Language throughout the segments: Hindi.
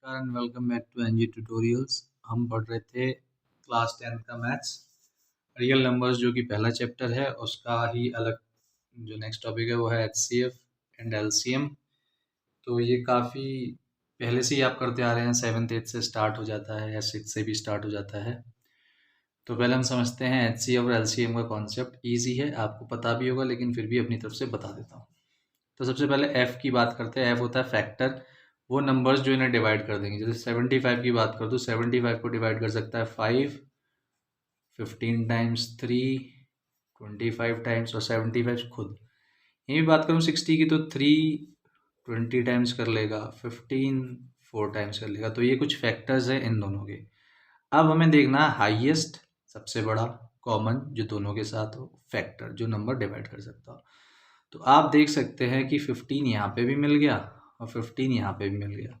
नमस्कार and welcome back to NG tutorials. हम पढ़ रहे थे क्लास 10th का मैथ्स रियल नंबर्स, जो कि पहला चैप्टर है। उसका ही अलग जो नेक्स्ट टॉपिक है वो है एचसीएफ एंड एलसीएम। तो ये काफ़ी पहले से ही आप करते आ रहे हैं, 7th 8th से स्टार्ट हो जाता है या 6th से भी स्टार्ट हो जाता है। तो पहले हम समझते हैं एचसीएफ और एलसीएम का कॉन्सेप्ट। ईजी है, आपको पता भी होगा, लेकिन फिर भी अपनी तरफ से बता देता हूँ। तो सबसे पहले एफ की बात करते हैं। एफ होता है फैक्टर, वो नंबर्स जो इन्हें डिवाइड कर देंगे। जैसे 75 की बात कर, तो 75 को डिवाइड कर सकता है 5, 15 टाइम्स 3, 25 टाइम्स और 75 खुद। यही बात करूँ 60 की, तो 3 20 टाइम्स कर लेगा, 15 4 टाइम्स कर लेगा। तो ये कुछ फैक्टर्स हैं इन दोनों के। अब हमें देखना है हाईएस्ट, सबसे बड़ा कॉमन जो दोनों के साथ हो, फैक्टर जो नंबर डिवाइड कर सकता हो। तो आप देख सकते हैं कि 15 यहाँ पे भी मिल गया और 15 यहाँ पे भी मिल गया।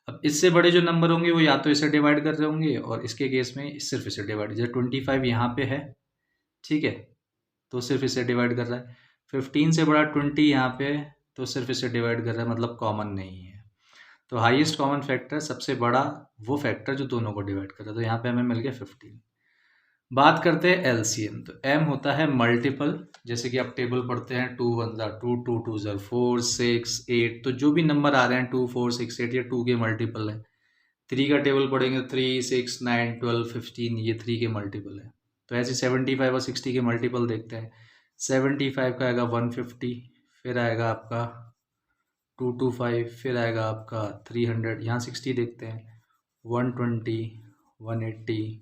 अब इससे बड़े जो नंबर होंगे वो या तो इसे डिवाइड कर रहे होंगे, और इसके केस में सिर्फ इसे डिवाइड, जैसे 25 यहाँ पे है, ठीक है, तो सिर्फ इसे डिवाइड कर रहा है। 15 से बड़ा 20 यहाँ पे है, तो सिर्फ इसे डिवाइड कर रहा है, मतलब कॉमन नहीं है। तो हाईएस्ट कॉमन फैक्टर, सबसे बड़ा वो फैक्टर जो दोनों को डिवाइड कर रहा है। तो यहाँ पे हमें मिल गया 15। बात करते हैं एलसीएम। तो एम होता है मल्टीपल, जैसे कि आप टेबल पढ़ते हैं 2 1 2 2 2 4 6 8। तो जो भी नंबर आ रहे हैं 2 4 6 8 ये 2 के मल्टीपल है। 3 का टेबल पढ़ेंगे 3 6 9 12 15, ये 3 के मल्टीपल है। तो ऐसे 75 और 60 के मल्टीपल देखते हैं। 75 का आएगा 150, फिर आएगा आपका 225, फिर आएगा आपका 300। यहाँ 60 देखते हैं 120, 180,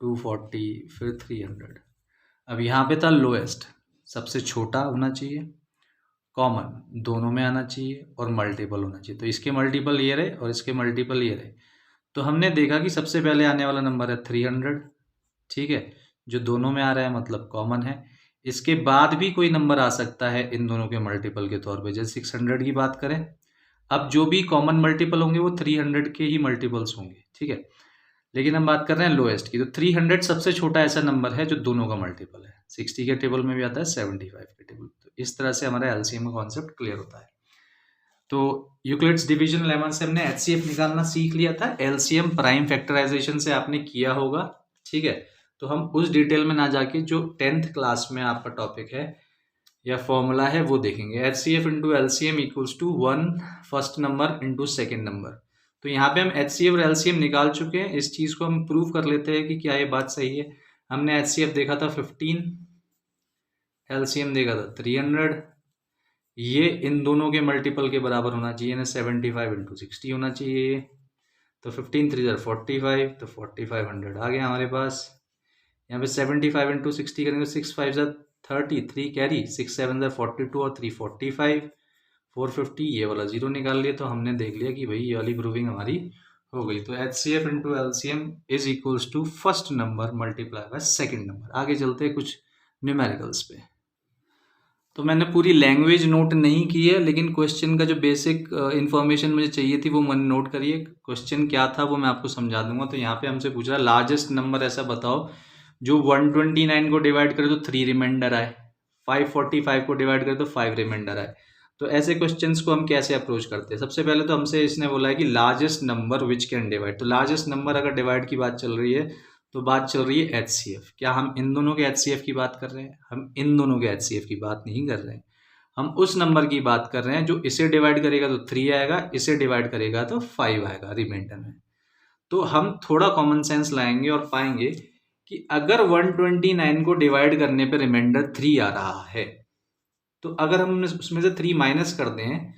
240, फिर 300। अब यहाँ पे था लोएस्ट, सबसे छोटा होना चाहिए, कॉमन दोनों में आना चाहिए और मल्टीपल होना चाहिए। तो इसके मल्टीपल ये रहे और इसके मल्टीपल ये रहे। तो हमने देखा कि सबसे पहले आने वाला नंबर है 300, ठीक है, जो दोनों में आ रहा है, मतलब कॉमन है। इसके बाद भी कोई नंबर आ सकता है इन दोनों के मल्टीपल के तौर पे। जैसे 600 की बात करें, अब जो भी कॉमन मल्टीपल होंगे वो 300 के ही मल्टीपल्स होंगे, ठीक है। लेकिन हम बात कर रहे हैं लोएस्ट की, तो 300 सबसे छोटा ऐसा नंबर है जो दोनों का मल्टीपल है। 60 के टेबल में भी आता है, 75 के टेबल। तो इस तरह से हमारा एलसीएम का कॉन्सेप्ट क्लियर होता है। तो यूक्लिड्स डिवीजन लेमन से हमने एचसीएफ निकालना सीख लिया था। एलसीएम प्राइम फैक्टराइजेशन से आपने किया होगा, ठीक है। तो हम उस डिटेल में ना जाके जो 10th क्लास में आपका टॉपिक है या फॉर्मूला है वो देखेंगे। HCF into LCM equals to 1 first number into second number. तो यहाँ पे हम एचसीएफ और एलसीएम निकाल चुके हैं। इस चीज़ को हम प्रूव कर लेते हैं कि क्या ये बात सही है। हमने एचसीएफ देखा था 15, एलसीएम देखा था 300। ये इन दोनों के मल्टीपल के बराबर होना चाहिए ना, 75 इंटू 60 होना चाहिए। तो 15 3 45, तो 4500 आ गया हमारे पास। यहाँ पे 75 इंटू 60 करेंगे, 6 5 30, 3 कैरी, 6 7 42 और 3 45, 450। ये वाला जीरो निकाल लिया, तो हमने देख लिया कि भाई ये वाली प्रूविंग हमारी हो गई। तो H C F into L C M is equals to first number multiply by second number. आगे चलते हैं कुछ न्यूमेरिकल्स पे। तो मैंने पूरी लैंग्वेज नोट नहीं की है, लेकिन क्वेश्चन का जो बेसिक इन्फॉर्मेशन मुझे चाहिए थी वो मैंने नोट करिए। क्वेश्चन क्या था वो मैं आपको समझा दूंगा। तो यहाँ पे हमसे पूछ रहा है लार्जेस्ट नंबर ऐसा बताओ जो 129 को डिवाइड करे तो 3 रिमाइंडर आए, 545 को डिवाइड करे तो 5 रिमाइंडर आए। तो ऐसे क्वेश्चंस को हम कैसे अप्रोच करते हैं? सबसे पहले तो हमसे इसने बोला है कि largest number which can divide. तो लार्जेस्ट नंबर अगर डिवाइड की बात चल रही है तो बात चल रही है एचसीएफ। क्या हम इन दोनों के एचसीएफ की बात कर रहे हैं? हम इन दोनों के एचसीएफ की बात नहीं कर रहे हैं। हम उस नंबर की बात कर रहे हैं जो इसे डिवाइड करेगा तो 3 आएगा, इसे डिवाइड करेगा तो 5 आएगा रिमाइंडर में। तो हम थोड़ा कॉमन सेंस लाएंगे और पाएंगे कि अगर 129 को डिवाइड करने पे रिमाइंडर 3 आ रहा है, तो अगर हम उसमें से 3 माइनस कर दें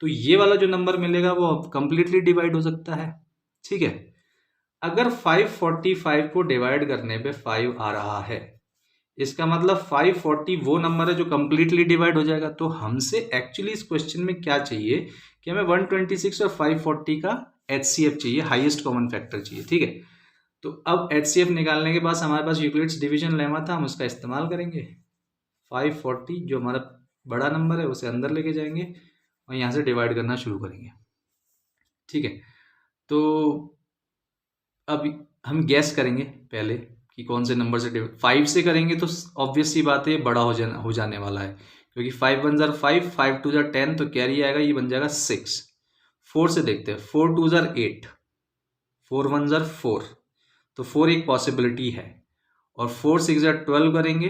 तो ये वाला जो नंबर मिलेगा वो कंप्लीटली डिवाइड हो सकता है, ठीक है। अगर 545 को डिवाइड करने पे 5 आ रहा है, इसका मतलब 540 वो नंबर है जो कंप्लीटली डिवाइड हो जाएगा। तो हमसे एक्चुअली इस क्वेश्चन में क्या चाहिए कि हमें 126 और 540 का एचसीएफ चाहिए, हाईएस्ट कॉमन फैक्टर चाहिए, ठीक है। तो अब एचसीएफ निकालने के बाद हमारे पास यूक्लिड्स डिवीजन लेमा था, हम उसका इस्तेमाल करेंगे। 540 जो हमारा बड़ा नंबर है उसे अंदर लेके जाएंगे और यहाँ से डिवाइड करना शुरू करेंगे, ठीक है। तो अब हम गैस करेंगे पहले कि कौन से नंबर से 5 से करेंगे तो ऑब्वियस सी बात है बड़ा हो जाने वाला है, क्योंकि 5 1 5, 5 2 10, तो कैरी आएगा, ये बन जाएगा 6। 4 से देखते हैं। 4 2 ज़र 8, 4 1 ज़र 4, तो 4 एक पॉसिबिलिटी है। और 4 6 ज़र 12 करेंगे,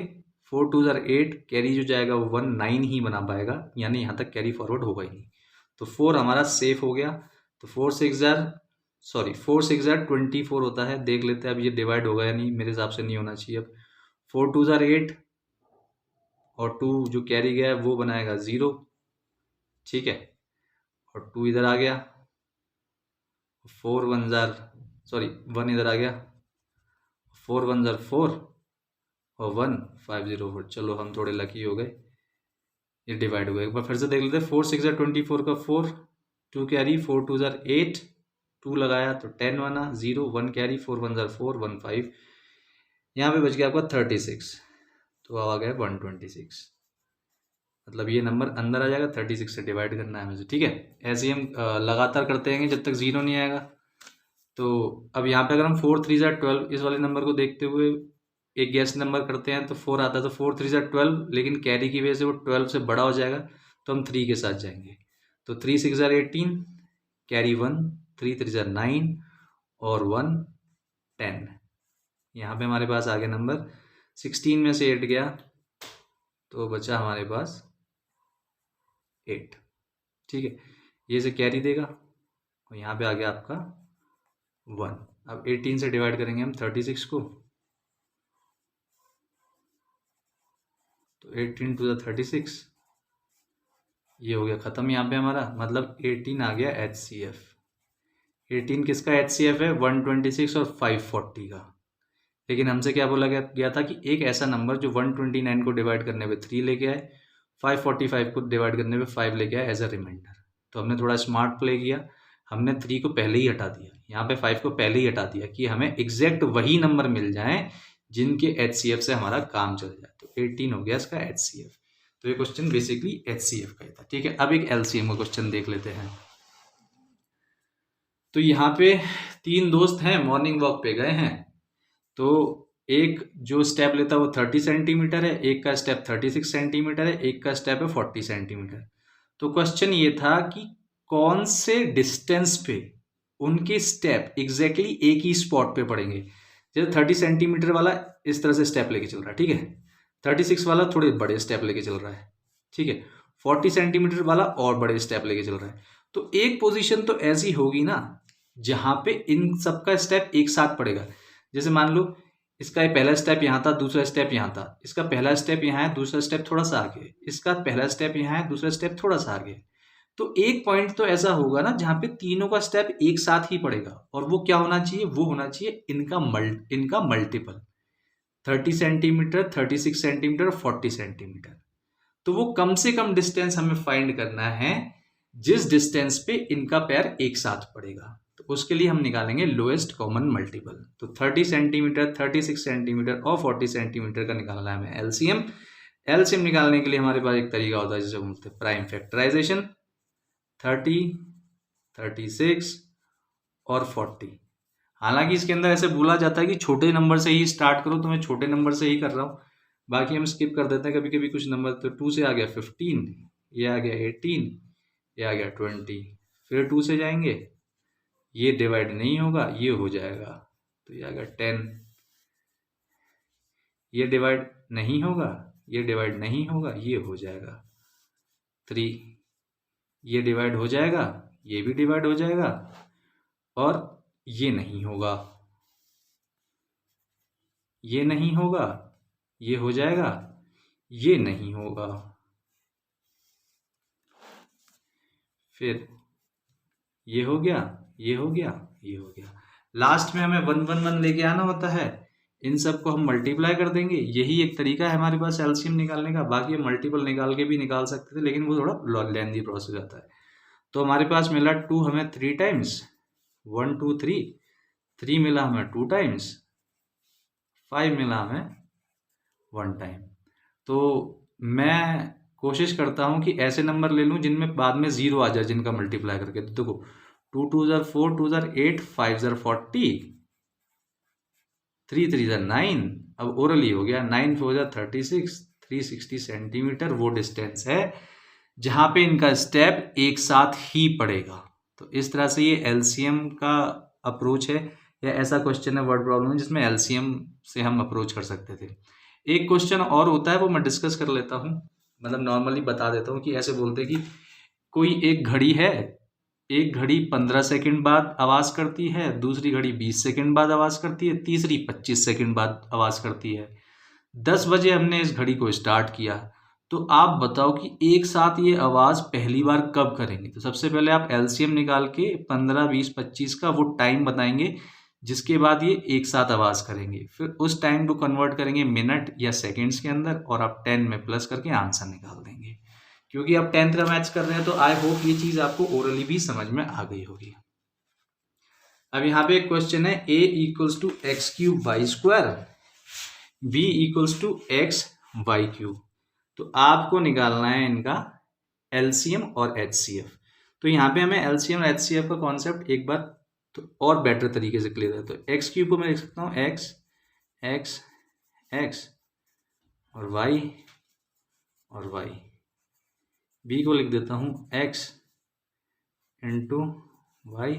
4 2 ज़र 8, कैरी जो जाएगा वो 1 9 ही बना पाएगा, यानी यहाँ तक कैरी फॉरवर्ड होगा ही नहीं। तो 4 हमारा सेफ हो गया। तो 4 6 ज़र 24 होता है, देख लेते हैं अब ये डिवाइड होगा या नहीं, मेरे हिसाब से नहीं होना चाहिए। अब 4 2 ज़र 8 और 2 जो कैरी गया है वो बनाएगा 0, ठीक है, और 2 इधर आ गया। 4 1 ज़र 1 इधर आ गया, 4 1 ज़र 4 और 1 5 0 4। चलो हम थोड़े लकी हो गए, ये डिवाइड हो गया। एक बार फिर से देख लेते हैं। 4 6 ज़र 24 का 4, 2 कैरी, 4 2 ज़र 8, 2 लगाया तो 10 बना, 0 1 कैरी, 4 1 ज़र 4 1 5, यहाँ पे बच गया आपका 36, तो अब आ गया 126। मतलब ये नंबर अंदर आ जाएगा, 36 से डिवाइड करना है मुझे, ठीक है। ऐसे ही हम लगातार करते रहेंगे जब तक 0 नहीं आएगा। तो अब यहाँ पे अगर हम 4 3 ज़र 12 इस वाले नंबर को देखते हुए एक गैस नंबर करते हैं तो 4 आता है, तो 4 3 ज़र 12, लेकिन कैरी की वजह से वो 12 से बड़ा हो जाएगा, तो हम 3 के साथ जाएंगे। तो 3 6 ज़र 18, कैरी 1, 3 3 ज़र 9 और 1 10। यहाँ पे हमारे पास आ गया नंबर 16 में से 8 गया तो बचा हमारे पास 8, ठीक है। ये से कैरी देगा और यहाँ पे आ गया आपका 1। अब 18 से डिवाइड करेंगे हम 36 को, तो 18 टू द 36, ये हो गया ख़त्म यहाँ पे हमारा, मतलब 18 आ गया HCF। 18 किसका HCF है? 126 और 540 का। लेकिन हमसे क्या बोला गया था कि एक ऐसा नंबर जो 129 को डिवाइड करने पे 3 लेके आए, 545 को डिवाइड करने पे 5 लेके आए एज अ रिमाइंडर। तो हमने थोड़ा स्मार्ट प्ले किया, हमने 3 को पहले ही हटा दिया, यहाँ पे 5 को पहले ही हटा दिया कि हमें एग्जैक्ट वही नंबर मिल जाए जिनके HCF से हमारा काम चल जाए। तो 18 हो गया इसका HCF। तो ये क्वेश्चन बेसिकली HCF का ही था, ठीक है। अब एक LCM का क्वेश्चन देख लेते हैं। तो यहाँ पे 3 दोस्त हैं, मॉर्निंग वॉक पे गए हैं। तो एक जो स्टेप लेता है वो 30 सेंटीमीटर है, एक का स्टेप 36 सेंटीमीटर है, एक का स्टेप है 40 सेंटीमीटर। तो क्वेश्चन ये था कि कौन से डिस्टेंस पे उनके स्टेप एग्जैक्टली एक ही स्पॉट पे पड़ेंगे। जैसे 30 सेंटीमीटर वाला इस तरह से स्टेप लेके चल रहा है, ठीक है, 36 वाला थोड़े बड़े स्टेप लेके चल रहा है, ठीक है, 40 सेंटीमीटर वाला और बड़े स्टेप लेके चल रहा है। तो एक पोजीशन तो ऐसी होगी ना जहां पे इन सबका स्टेप एक साथ पड़ेगा। जैसे मान लो इसका पहला स्टेप यहाँ था, दूसरा स्टेप यहाँ था, इसका पहला स्टेप यहाँ है, दूसरा स्टेप थोड़ा सा आगे, इसका पहला स्टेप यहाँ है, दूसरा स्टेप थोड़ा सा आगे। तो एक पॉइंट तो ऐसा होगा ना जहाँ पे तीनों का स्टेप एक साथ ही पड़ेगा, और वो क्या होना चाहिए? वो होना चाहिए इनका मल्टीपल, 30 सेंटीमीटर, 36 सेंटीमीटर, 40 सेंटीमीटर। तो वो कम से कम डिस्टेंस हमें फाइंड करना है जिस डिस्टेंस पे इनका पैर एक साथ पड़ेगा। तो उसके लिए हम निकालेंगे लोएस्ट कॉमन मल्टीपल। तो 30 सेंटीमीटर, 36 सेंटीमीटर और 40 सेंटीमीटर का निकालना है हमें एलसीएम। एलसीएम निकालने के लिए हमारे पास एक तरीका होता है जिसे बोलते हैं प्राइम फैक्टराइजेशन। 30, 36 और 40। हालांकि इसके अंदर ऐसे बोला जाता है कि छोटे नंबर से ही स्टार्ट करो, तो मैं छोटे नंबर से ही कर रहा हूँ, बाकी हम स्किप कर देते हैं कभी कभी कुछ नंबर। तो 2 से आ गया 15, ये आ गया 18, ये आ गया 20, फिर 2 से जाएंगे, ये डिवाइड नहीं होगा, ये हो जाएगा, तो ये आ गया 10, ये डिवाइड नहीं होगा, ये डिवाइड नहीं होगा, ये हो जाएगा 3, ये डिवाइड हो जाएगा, ये भी डिवाइड हो जाएगा, और ये नहीं होगा, ये नहीं होगा, ये हो जाएगा, ये नहीं होगा, फिर ये हो गया, ये हो गया, ये हो गया। लास्ट में हमें 1 1 1 लेके आना होता है, इन सबको हम मल्टीप्लाई कर देंगे। यही एक तरीका है हमारे पास एलसीएम निकालने का। बाकी हम मल्टीपल निकाल के भी निकाल सकते थे, लेकिन वो थोड़ा लेंथी प्रोसेस आता है। तो हमारे पास मिला 2 हमें 3 टाइम्स, 1 2 3, 3 मिला हमें 2 टाइम्स, 5 मिला हमें 1 टाइम। तो मैं कोशिश करता हूँ कि ऐसे नंबर ले लूँ जिनमें बाद में 0 आ जाए, जिनका मल्टीप्लाई करके। तो देखो 2 2 ज़र 4, 2 ज़र 8, 5 ज़र 40, 3 3 ज़र 9, अब ओरली हो गया, 9 4 ज़र 36, 360 सेंटीमीटर वो डिस्टेंस है जहाँ पे इनका स्टेप एक साथ ही पड़ेगा। तो इस तरह से ये एलसीएम का अप्रोच है, या ऐसा क्वेश्चन है वर्ड प्रॉब्लम में जिसमें एलसीएम से हम अप्रोच कर सकते थे। एक क्वेश्चन और होता है, वो मैं डिस्कस कर लेता हूँ, मतलब नॉर्मली बता देता हूँ कि ऐसे बोलते हैं कि कोई एक घड़ी है, एक घड़ी 15 सेकंड बाद आवाज़ करती है, दूसरी घड़ी 20 सेकंड बाद आवाज़ करती है, तीसरी 25 सेकंड बाद आवाज़ करती है। 10 बजे हमने इस घड़ी को स्टार्ट किया, तो आप बताओ कि एक साथ ये आवाज़ पहली बार कब करेंगे। तो सबसे पहले आप एलसीएम निकाल के 15, 20, 25 का वो टाइम बताएंगे जिसके बाद ये एक साथ आवाज़ करेंगे। फिर उस टाइम को कन्वर्ट करेंगे मिनट या सेकंड्स के अंदर, और आप 10 में प्लस करके आंसर निकाल देंगे। क्योंकि आप 10th का मैथ्स कर रहे हैं तो आई होप ये चीज़ आपको ओरली भी समझ में आ गई होगी। अब यहाँ पे एक क्वेश्चन है, a equals to x cube y square, b equals to x y cube. तो आपको निकालना है इनका एलसीएम और एचसीएफ। तो यहाँ पे हमें एलसीएम और एचसीएफ का कॉन्सेप्ट एक बार तो और बेटर तरीके से क्लियर है। तो एक्स क्यूब को मैं लिख सकता हूँ एक्स एक्स एक्स और वाई वाई। बी को लिख देता हूँ x into y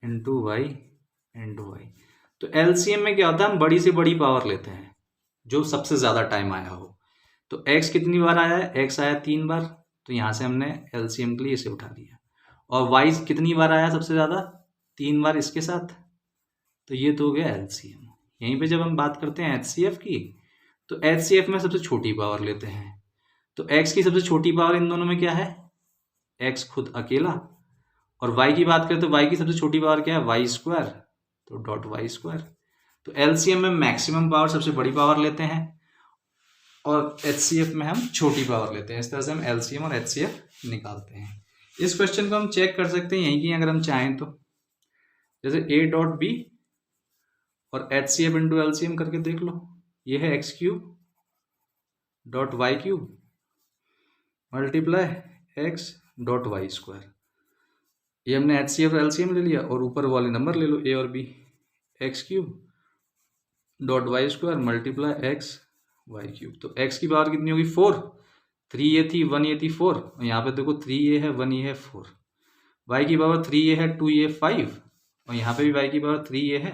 into y into y. तो एलसीएम में क्या होता है, हम बड़ी से बड़ी पावर लेते हैं जो सबसे ज़्यादा टाइम आया हो। तो x कितनी बार आया है, x आया 3 बार, तो यहाँ से हमने एलसीएम के लिए इसे उठा लिया। और y कितनी बार आया सबसे ज़्यादा, 3 बार इसके साथ, तो ये तो हो गया एलसीएम। यहीं पे जब हम बात करते हैं एचसीएफ की, तो एचसीएफ में सबसे छोटी पावर लेते हैं। तो x की सबसे छोटी पावर इन दोनों में क्या है, x खुद अकेला, और y की बात करें तो y की सबसे छोटी पावर क्या है, वाई स्क्वायर, तो डॉट वाई स्क्वायर। तो एलसीएम में मैक्सिमम पावर सबसे बड़ी पावर लेते हैं, और एचसीएफ में हम छोटी पावर लेते हैं। इस तरह से हम एलसीएम और एचसीएफ निकालते हैं। इस क्वेश्चन को हम चेक कर सकते हैं यहीं की, अगर हम चाहें तो, जैसे a डॉट बी और एचसीएफ इंटू एलसीएम करके देख लो। ये है x cube dot y cube multiply x dot y square. ये हमने एचसीएफ और एलसीएम ले लिया, और ऊपर वाले नंबर ले लो a और b, x cube dot y square multiply x y cube. तो x की पावर कितनी होगी, 4, 3 ये थी, 1 ये थी, 4, और यहाँ पे देखो 3 ये है, 1 ये है, 4। y की पावर 3 ये है, 2 ये 5, और यहाँ पे भी y की पावर 3 ये है,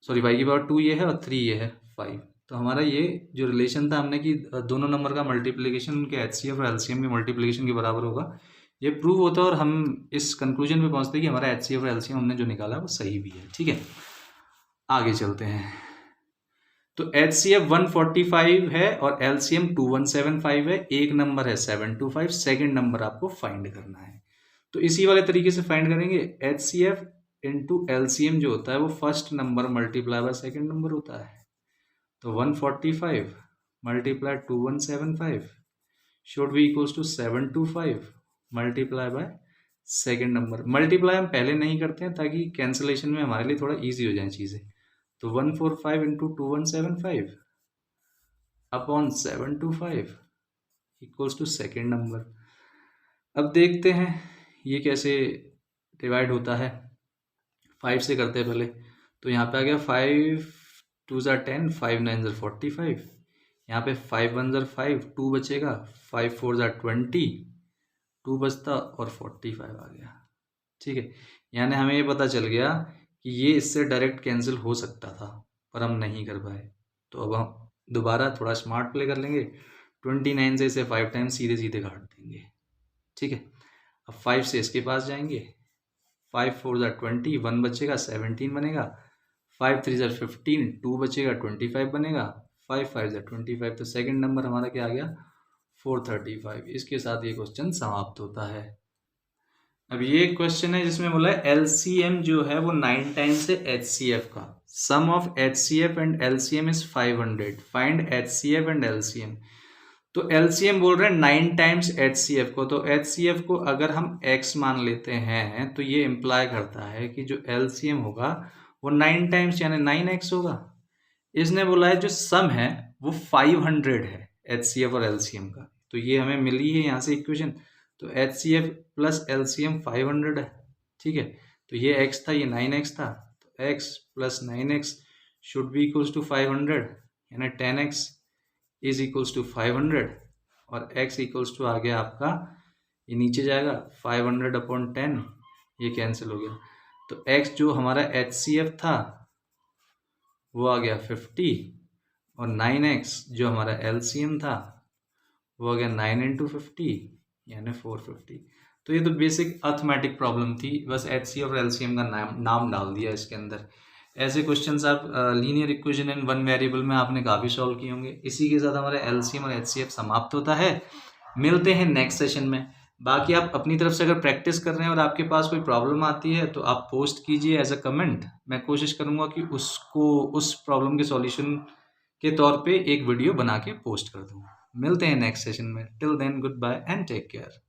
सॉरी y की पावर 2 ये है और 3 ये है 5। तो हमारा ये जो रिलेशन था हमने कि दोनों नंबर का मल्टीप्लिकेशन उनके एचसीएफ और एलसीएम के मल्टीप्लिकेशन के बराबर होगा, ये प्रूव होता है, और हम इस कंक्लूजन पे पहुंचते हैं कि हमारा एचसीएफ और एलसीएम हमने जो निकाला वो सही भी है। ठीक है, आगे चलते हैं। तो एचसीएफ 145 है और एलसीएम 2175 है। एक नंबर है 725, सेकंड नंबर आपको फाइंड करना है। तो इसी वाले तरीके से फाइंड करेंगे। एचसीएफ इंटू एलसीएम जो होता है वो first number multiply by second number होता है। तो 145 multiply 2175 should be equals to 725 multiply by second number. Multiply हम पहले नहीं करते हैं ताकि कैंसिलेशन में हमारे लिए थोड़ा ईजी हो जाए चीज़ें। तो 145 into 2175 upon 725 equals to second number. अब देखते हैं ये कैसे डिवाइड होता है। 5 से करते हैं पहले। तो यहाँ पे आ गया 5 2 ज़ा 10, 5 9 ज़ा 45, यहाँ पे 5 1 ज़ा 5, 2 बचेगा, 5 4 ज़ा 20, 2 बचता और 45 आ गया। ठीक है, यानी हमें ये पता चल गया कि ये इससे डायरेक्ट कैंसिल हो सकता था, पर हम नहीं कर पाए। तो अब हम दोबारा थोड़ा स्मार्ट प्ले कर लेंगे। 29 से इसे 5 टाइम्स सीधे सीधे काट देंगे। ठीक है, अब 5 से इसके पास जाएंगे, 5 4 ज़ा 20, 1 बचेगा, 17 बनेगा, 5 3 ज़ा 15, 2 बचेगा, 25 बनेगा, 5 5 ज़ा 25। तो सेकंड नंबर हमारा क्या आ गया, 435। इसके साथ ये क्वेश्चन समाप्त होता है। अब ये क्वेश्चन है जिसमें बोला है एलसीएम जो है वो 9 टाइम्स है एचसीएफ का। Sum of HCF and LCM is 500, find HCF and LCM. तो एलसीएम बोल रहे हैं 9 टाइम्स एचसीएफ को। तो एचसीएफ को अगर हम x मान लेते हैं तो ये इम्प्लाई करता है कि जो एलसीएम होगा वो 9 टाइम्स यानी 9x होगा। इसने बोला है जो सम है वो 500 है एचसीएफ और एलसीएम का। तो ये हमें मिली है यहाँ से इक्वेशन। तो एचसीएफ प्लस एलसीएम 500 है। ठीक है, तो ये x था, ये 9x था, तो x plus 9x should be equals to 500, यानी 10x इज इक्वल्स टू 500, और x इक्वल्स टू आ गया आपका, ये नीचे जाएगा 500 अपॉन 10 ये कैंसिल हो गया। तो x जो हमारा HCF था वो आ गया 50 और 9x जो हमारा LCM था वो आ गया 9 इंटू 50 यानी 450। तो ये तो बेसिक अर्थमेटिक प्रॉब्लम थी, बस HCF और LCM का नाम डाल दिया इसके अंदर। ऐसे क्वेश्चंस आप linear equation in one variable में आपने काफ़ी सॉल्व किए होंगे। इसी के साथ हमारा LCM और HCF समाप्त होता है। मिलते हैं नेक्स्ट सेशन में। बाकी आप अपनी तरफ से अगर प्रैक्टिस कर रहे हैं और आपके पास कोई प्रॉब्लम आती है तो आप पोस्ट कीजिए एज अ कमेंट। मैं कोशिश करूंगा कि उसको उस प्रॉब्लम के सॉल्यूशन के तौर पे एक वीडियो बना के पोस्ट कर दूं। मिलते हैं नेक्स्ट सेशन में। Till then goodbye and take care.